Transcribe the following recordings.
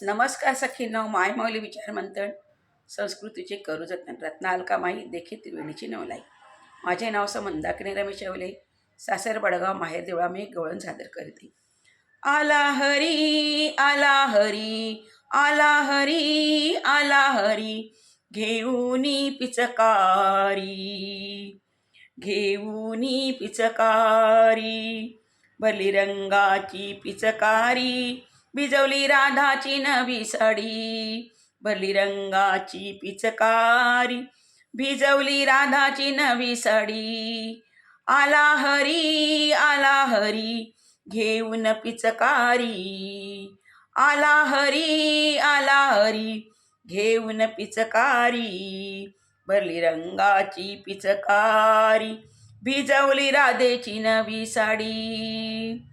नमस्कार सखींनो, मायमाऊली विचार मंथन संस्कृतीचे करू जतन रत्ना अलकामाई देखील त्रिवेणीची नवलाई. माझे नाव मंदाकिनी रमेश येवले, सासर बडगाव, माहेर देवळा. मी गवळण सादर करते. आला हरी आला हरी आला हरी आला हरी, घेऊनी पिचकारी घेऊनी पिचकारी, बलिरंगाची पिचकारी, भिजवली राधाची नवी साडी. बलिरंगाची पिचकारी, भिजवली राधाची नवी साडी. आला हरी घेऊन पिचकारी. आला हरी घेऊन पिचकारी, बलिरंगाची पिचकारी, भिजवली राधेची नवी साडी.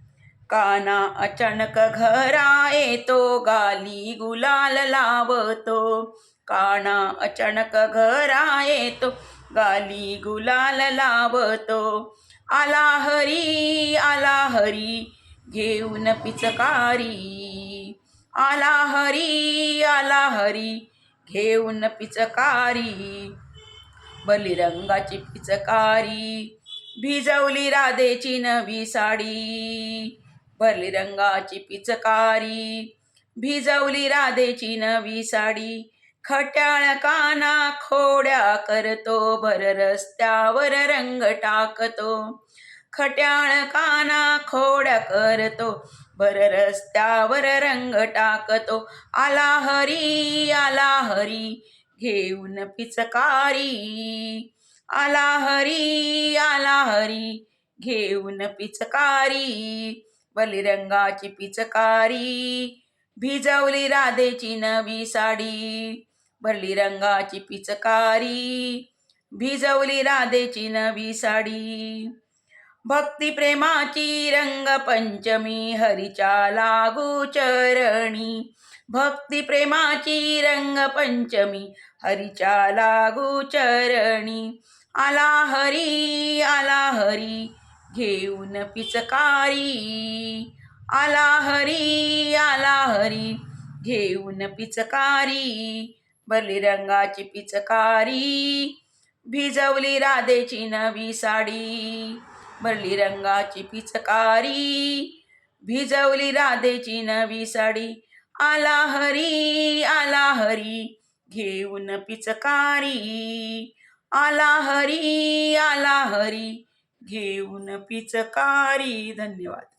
काना अचानक घरा येतो, गाली गुलाल लावतो. काना अचानक घरा येतो, गाली गुलाल लावतो. आला हरी घेऊन पिचकारी. आला हरी घेऊन पिचकारी, बलिरंगाची पिचकारी, भिजवली राधेची नवी साडी. बलिरंगाची पिचकारी, भिजवली राधेची नवी साडी. खट्याळ काना खोड्या करतो, भर रस्त्यावर रंग टाकतो. खट्याळ काना खोड्या करतो, भर रस्त्यावर रंग टाकतो. आला हरी घेऊन पिचकारी. आला हरी घेऊन पिचकारी, बलिरंगाची पिचकारी, भिजवली राधेची नवी साडी. बलिरंगाची पिचकारी, भिजवली राधेची नवी साडी. भक्ती प्रेमाची रंग पंचमी, हरीच्या लागू चरणी. भक्ती प्रेमाची रंग पंचमी, हरीच्या लागू चरणी. आला हरी घेऊन पिचकारी. आला हरी घेऊन पिचकारी, बलिरंगाची पिचकारी, भिजवली राधेची नवी साडी. बलिरंगाची पिचकारी, भिजवली राधेची नवी साडी. आला हरी घेऊन पिचकारी. आला हरी घेऊन पिचकारी. धन्यवाद.